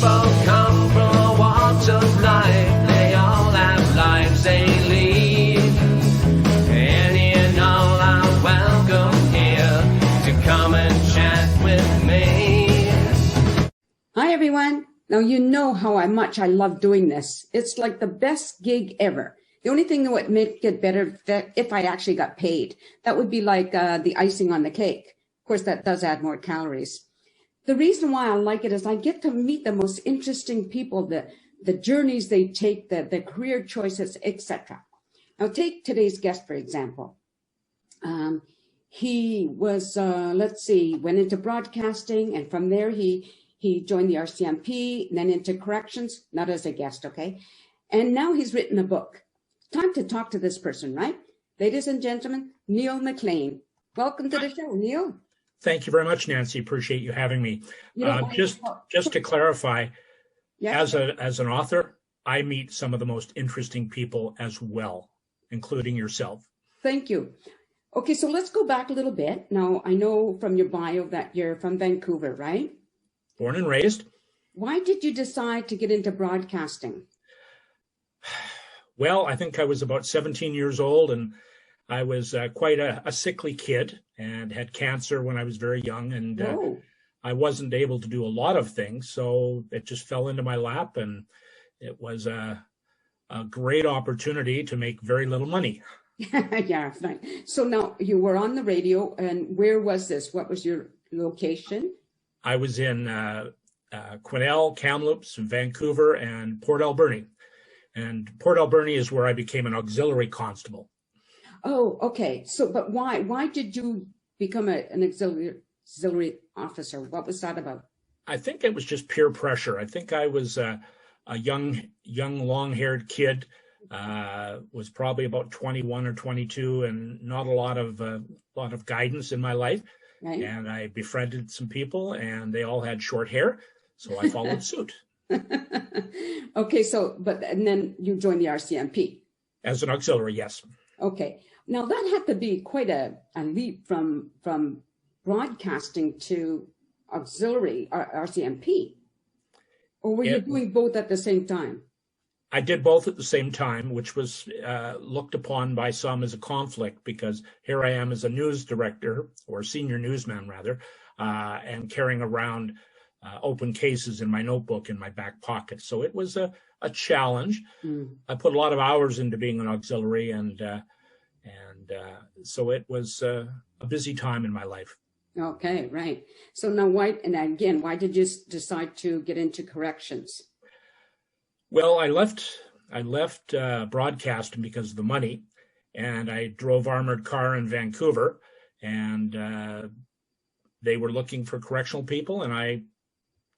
people come from all walks of life. They all have lives they lead. Any and all are welcome here to come and chat with me. Hi, everyone. Now, you know how much I love doing this. It's like the best gig ever. The only thing that would make it better if I actually got paid, that would be like the icing on the cake. Of course, that does add more calories. The reason why I like it is I get to meet the most interesting people, the journeys they take, the career choices, etc. Now, take today's guest, for example. He was, went into broadcasting, and from there he joined the RCMP, then into corrections, not as a guest, okay? And now he's written a book. Time to talk to this person, right? Ladies and gentlemen, Neil Maclean. Welcome to the show, Neil. Thank you very much, Nancy. Appreciate you having me. Just to clarify, yeah. as an author, I meet some of the most interesting people as well, including yourself. Thank you. Okay, so let's go back a little bit. Now, I know from your bio that you're from Vancouver, right? Born and raised. Why did you decide to get into broadcasting? Well, I think I was about 17 years old, and I was quite a sickly kid and had cancer when I was very young, and I wasn't able to do a lot of things, so it just fell into my lap, and it was a great opportunity to make very little money. Yeah, fine. So now you were on the radio, and where was this? What was your location? I was in Quesnel, Kamloops, Vancouver, and Port Alberni. And Port Alberni is where I became an auxiliary constable. Oh, okay. So, but why did you become an auxiliary officer? What was that about? I think it was just peer pressure. I think I was a young, long-haired kid, was probably about 21 or 22, and not a lot of guidance in my life. Right. And I befriended some people, and they all had short hair, so I followed suit. Okay, and then you joined the RCMP. As an auxiliary, yes. Okay. Now that had to be quite a leap from broadcasting to auxiliary RCMP. Or were you doing both at the same time? I did both at the same time, which was looked upon by some as a conflict, because here I am as a news director, or senior newsman rather, and carrying around open cases in my notebook in my back pocket. So it was a challenge. I put a lot of hours into being an auxiliary, and so it was a busy time in my life. Okay, right. So now why did you decide to get into corrections? Well, I left broadcasting because of the money, and I drove armored car in Vancouver, and they were looking for correctional people, and I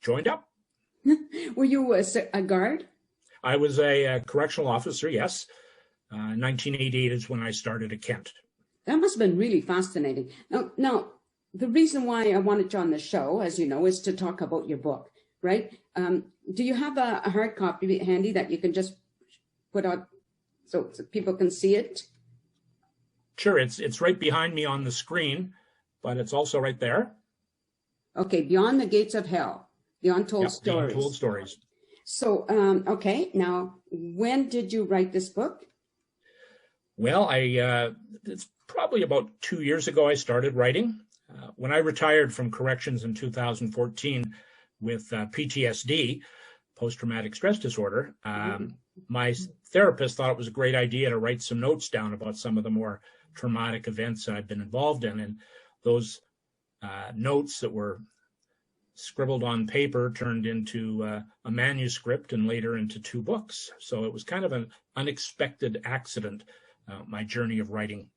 joined up. Were you a guard? I was a correctional officer, yes. 1988 is when I started at Kent. That must have been really fascinating. Now, the reason why I wanted you on the show, as you know, is to talk about your book, right? Do you have a hard copy handy that you can just put out so people can see it? Sure, it's right behind me on the screen, but it's also right there. Okay, Beyond the Gates of Hell, the Untold Stories. The Untold Stories. So, okay, now, when did you write this book? Well, it's probably about 2 years ago I started writing. When I retired from corrections in 2014 with PTSD, post-traumatic stress disorder, my therapist thought it was a great idea to write some notes down about some of the more traumatic events I've been involved in. And those notes that were scribbled on paper turned into a manuscript and later into 2 books. So it was kind of an unexpected accident, my journey of writing.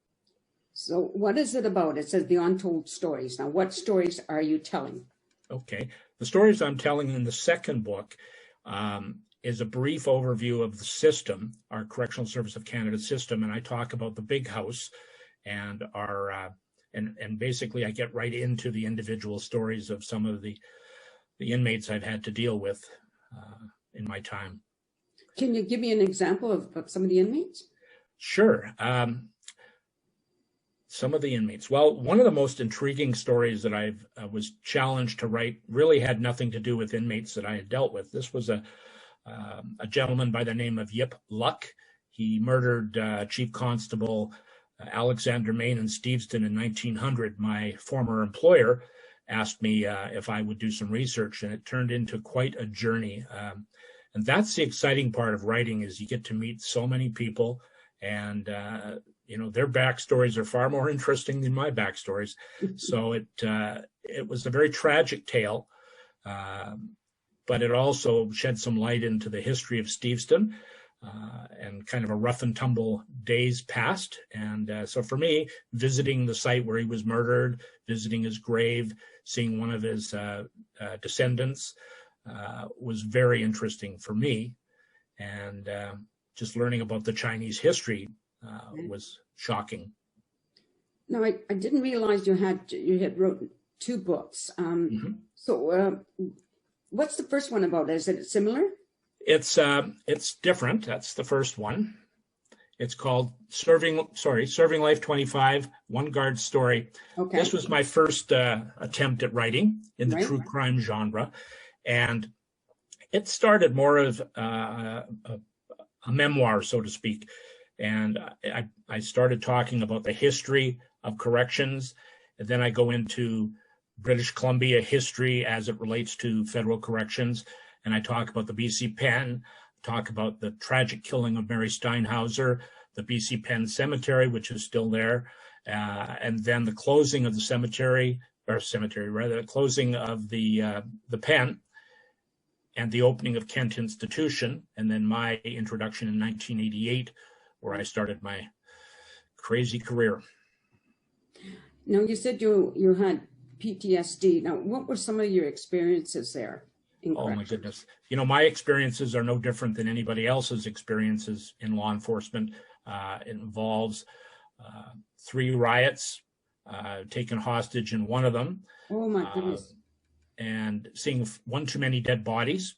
So what is it about? It says the Untold Stories. Now, what stories are you telling? Okay. The stories I'm telling in the second book is a brief overview of the system, our Correctional Service of Canada system, and I talk about the big house and our and basically I get right into the individual stories of some of the inmates I've had to deal with in my time. Can you give me an example of some of the inmates? Sure. Some of the inmates. Well, one of the most intriguing stories that I was challenged to write really had nothing to do with inmates that I had dealt with. This was a gentleman by the name of Yip Luck. He murdered Chief Constable Alexander Main in Steveston in 1900. My former employer asked me if I would do some research, and it turned into quite a journey. And that's the exciting part of writing, is you get to meet so many people, and their backstories are far more interesting than my backstories. So it was a very tragic tale, but it also shed some light into the history of Steveston and kind of a rough and tumble days past. And so for me, visiting the site where he was murdered, visiting his grave, seeing one of his descendants was very interesting for me. And just learning about the Chinese history was shocking. No, I didn't realize you had wrote 2 books. So what's the first one about? Is it similar? It's different. That's the first one. It's called Serving Life 25, One Guard Story. Okay. This was my first attempt at writing in the true crime genre. And it started more of a memoir, so to speak. And I started talking about the history of corrections. And then I go into British Columbia history as it relates to federal corrections. And I talk about the BC Pen, talk about the tragic killing of Mary Steinhauser, the BC Pen Cemetery, which is still there, and then the closing of the the closing of the pen, and the opening of Kent Institution, and then my introduction in 1988, where I started my crazy career. Now, you said you had PTSD. Now, what were some of your experiences there? Oh, my goodness. My experiences are no different than anybody else's experiences in law enforcement. It involves 3 riots, taken hostage in one of them. Oh, my goodness. And seeing one too many dead bodies.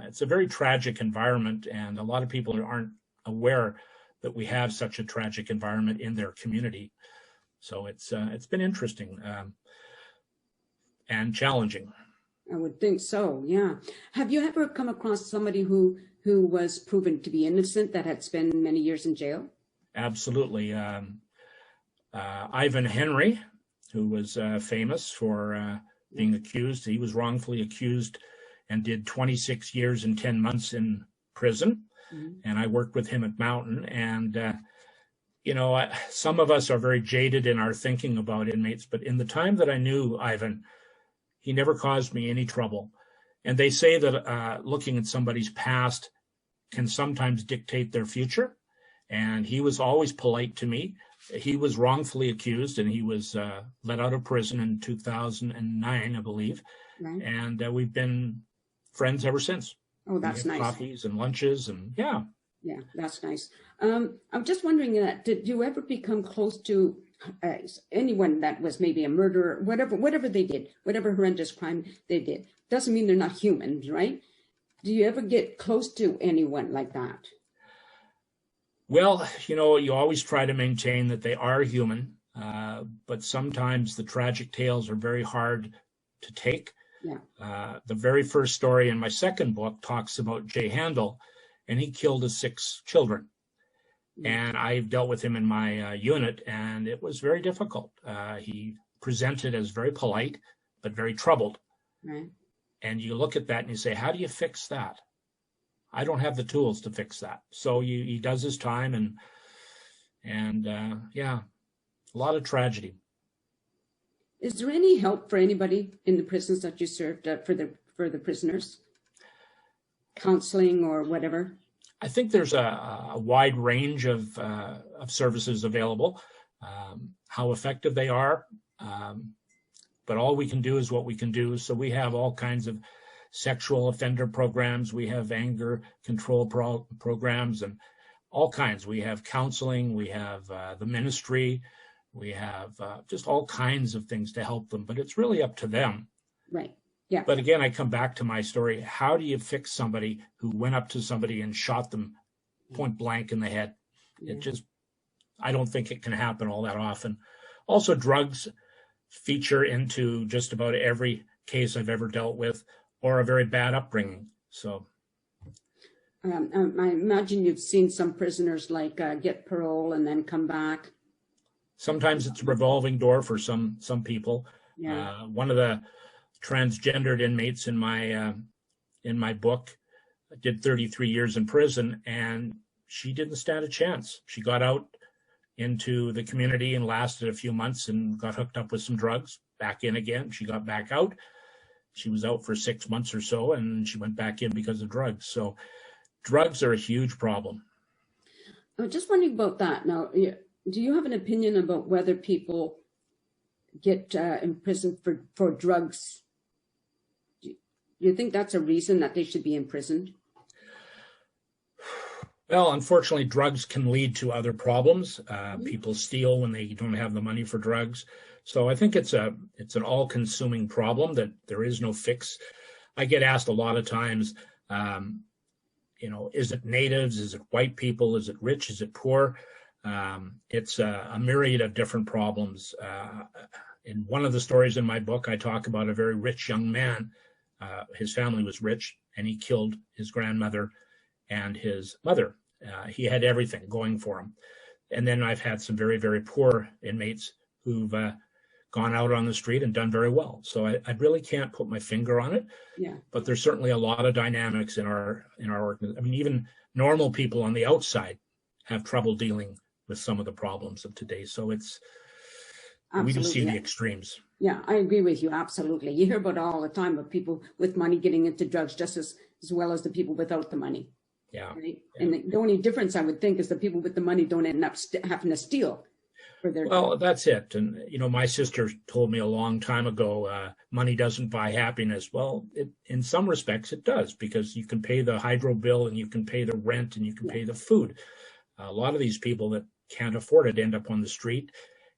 It's a very tragic environment, and a lot of people aren't aware that we have such a tragic environment in their community. So it's been interesting and challenging. I would think so, yeah. Have you ever come across somebody who was proven to be innocent that had spent many years in jail? Absolutely. Ivan Henry, who was famous for being accused. He was wrongfully accused and did 26 years and 10 months in prison. Mm-hmm. And I worked with him at Mountain. And, some of us are very jaded in our thinking about inmates, but in the time that I knew Ivan, he never caused me any trouble. And they say that looking at somebody's past can sometimes dictate their future. And he was always polite to me. He was wrongfully accused, and he was let out of prison in 2009, I believe. Right. And we've been friends ever since. Oh, that's nice. Coffees and lunches, and yeah. Yeah, that's nice. I'm just wondering, did you ever become close to anyone that was maybe a murderer, whatever they did, whatever horrendous crime they did? Doesn't mean they're not humans, right? Do you ever get close to anyone like that? Well, you always try to maintain that they are human, but sometimes the tragic tales are very hard to take. Yeah. The very first story in my second book talks about Jay Handel, and he killed his 6 children. And I've dealt with him in my unit, and it was very difficult. He presented as very polite, but very troubled. Right. And you look at that and you say, how do you fix that? I don't have the tools to fix that. So he does his time, and yeah, a lot of tragedy. Is there any help for anybody in the prisons that you served for the prisoners? Counseling or whatever? I think there's a wide range of services available. How effective they are, but all we can do is what we can do. So we have all kinds of sexual offender programs. We have anger control programs and all kinds. We have counseling. We have the ministry. We have just all kinds of things to help them. But it's really up to them. Right. Yeah. But again, I come back to my story. How do you fix somebody who went up to somebody and shot them point blank in the head? Yeah. I don't think it can happen all that often. Also, drugs feature into just about every case I've ever dealt with, or a very bad upbringing. So I imagine you've seen some prisoners like get parole and then come back. sometimes it's a revolving door for some people. Yeah. One of the transgendered inmates in my book did 33 years in prison, and she didn't stand a chance. She got out into the community and lasted a few months and got hooked up with some drugs, back in again. She got back out. She was out for 6 months or so, and she went back in because of drugs. So drugs are a huge problem. I was just wondering about that. Now, do you have an opinion about whether people get imprisoned for drugs? Do you think that's a reason that they should be imprisoned? Well, unfortunately, drugs can lead to other problems. People steal when they don't have the money for drugs. So I think it's an all-consuming problem that there is no fix. I get asked a lot of times, is it natives? Is it white people? Is it rich? Is it poor? It's a myriad of different problems. In one of the stories in my book, I talk about a very rich young man. His family was rich, and he killed his grandmother and his mother. He had everything going for him. And then I've had some very, very poor inmates who've gone out on the street and done very well. So I really can't put my finger on it. Yeah. But there's certainly a lot of dynamics in our organization. I mean, even normal people on the outside have trouble dealing with some of the problems of today. So we just see the extremes. Yeah, I agree with you. Absolutely. You hear about it all the time of people with money getting into drugs just as well as the people without the money. Yeah. Right? Yeah. And the only difference I would think is the people with the money don't end up having to steal for their. Well, that's it. And, my sister told me a long time ago, money doesn't buy happiness. Well, in some respects it does, because you can pay the hydro bill and you can pay the rent and you can pay the food. A lot of these people that can't afford it end up on the street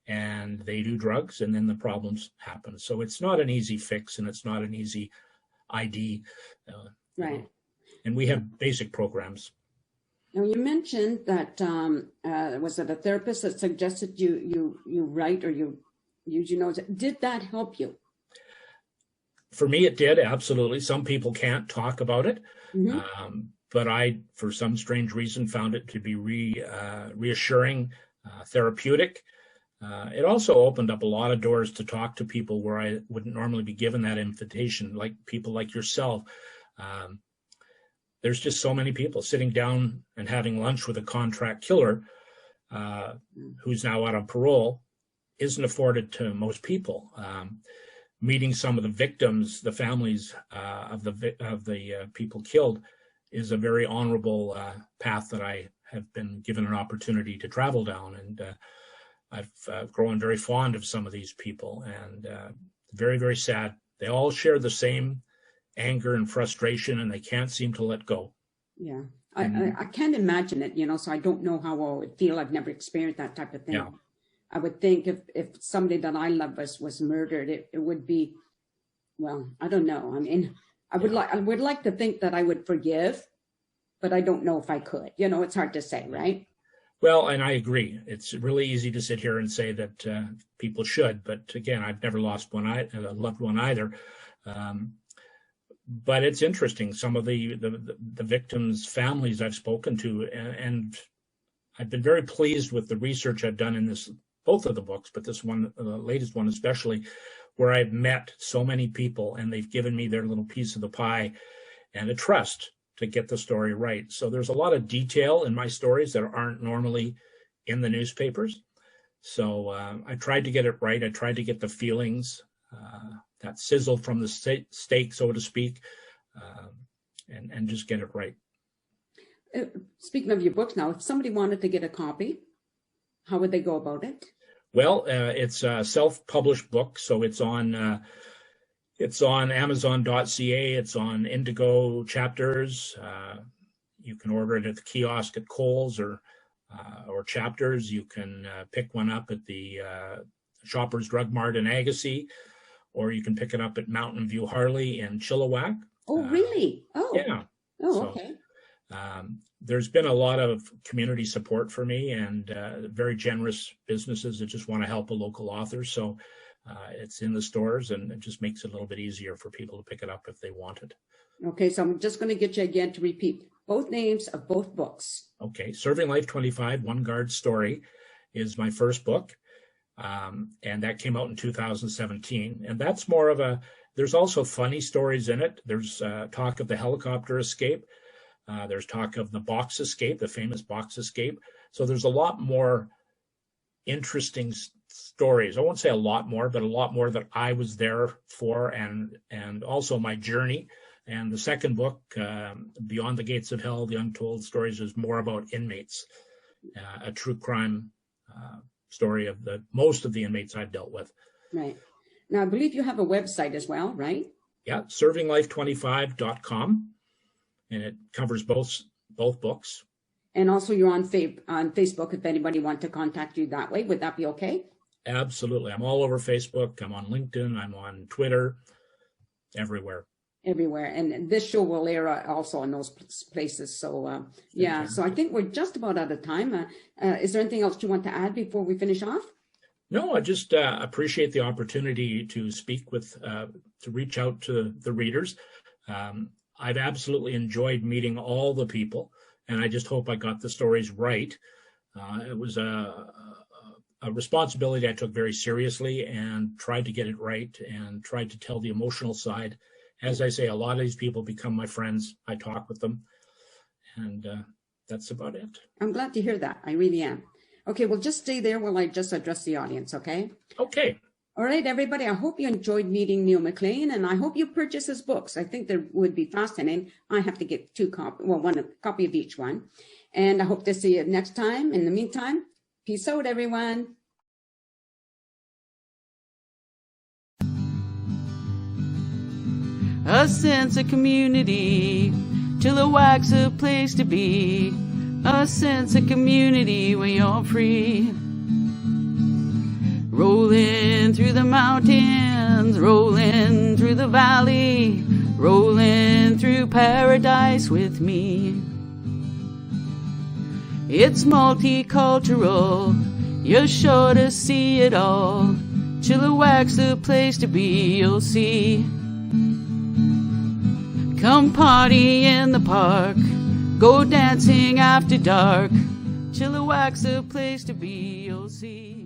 and they do drugs, and then the problems happen. So it's not an easy fix, and it's not an easy ID. Right. And we have basic programs. Now, you mentioned that, was it a therapist that suggested you write or you use your notes? Did that help you? For me, it did, absolutely. Some people can't talk about it. Mm-hmm. But I, for some strange reason, found it to be reassuring, therapeutic. It also opened up a lot of doors to talk to people where I wouldn't normally be given that invitation, like people like yourself. There's just so many people sitting down and having lunch with a contract killer who's now out on parole isn't afforded to most people. Meeting some of the victims, the families of the people killed, is a very honorable path that I have been given an opportunity to travel down. And I've grown very fond of some of these people, and very, very sad. They all share the same anger and frustration, and they can't seem to let go. Yeah, I can't imagine it, so I don't know how I would feel. I've never experienced that type of thing. Yeah. I would think if somebody that I love was murdered, it would be, well, I don't know. I mean, I would like to think that I would forgive, but I don't know if I could. It's hard to say, right? Well, and I agree. It's really easy to sit here and say that people should, but again, I've never lost a loved one either. But it's interesting. Some of the victims' families I've spoken to, and I've been very pleased with the research I've done in both of the books, but this one, the latest one especially, where I've met so many people and they've given me their little piece of the pie and a trust to get the story right. So there's a lot of detail in my stories that aren't normally in the newspapers. So I tried to get it right. I tried to get the feelings, that sizzle from the steak, so to speak, and just get it right. Speaking of your books now, if somebody wanted to get a copy, how would they go about it? Well, it's a self-published book, so it's on Amazon.ca. It's on Indigo Chapters. You can order it at the kiosk at Kohl's or Chapters. You can pick one up at the Shoppers Drug Mart in Agassiz, or you can pick it up at Mountain View Harley in Chilliwack. Oh, really? Oh, yeah. Oh, okay. there's been a lot of community support for me, and very generous businesses that just want to help a local author. So it's in the stores, and it just makes it a little bit easier for people to pick it up if they want it. Okay, so I'm just going to get you again to repeat both names of both books. Okay, Serving Life 25, One Guard Story is my first book, and that came out in 2017. And that's more of a, there's also funny stories in it. There's talk of the helicopter escape. There's talk of the box escape, the famous box escape. So there's a lot more interesting stories. I won't say a lot more, but a lot more that I was there for, and also my journey. And the second book, Beyond the Gates of Hell, The Untold Stories, is more about inmates, a true crime story of most of the inmates I've dealt with. Right. Now, I believe you have a website as well, right? Yeah, servinglife25.com, and it covers both books. And also you're on Facebook if anybody wants to contact you that way. Would that be okay? Absolutely. I'm all over Facebook. I'm on LinkedIn. I'm on Twitter, everywhere. Everywhere. And this show will air also in those places. So, yeah, so I think we're just about out of time. Is there anything else you want to add before we finish off? No, I just appreciate the opportunity to speak with, to reach out to the readers. I've absolutely enjoyed meeting all the people, and I just hope I got the stories right. It was a responsibility I took very seriously and tried to get it right and tried to tell the emotional side. As I say, a lot of these people become my friends. I talk with them, and that's about it. I'm glad to hear that. I really am. Okay, well, just stay there while I just address the audience, okay? Okay. All right, everybody, I hope you enjoyed meeting Neil Maclean, and I hope you purchase his books. I think they would be fascinating. I have to get one copy of each one. And I hope to see you next time. In the meantime, peace out, everyone. A sense of community, Chilliwack's a place to be. A sense of community when you're free. Rolling through the mountains, rolling through the valley, rolling through paradise with me. It's multicultural, you're sure to see it all. Chilliwack's the place to be, you'll see. Come party in the park, go dancing after dark. Chilliwack's the place to be, you'll see.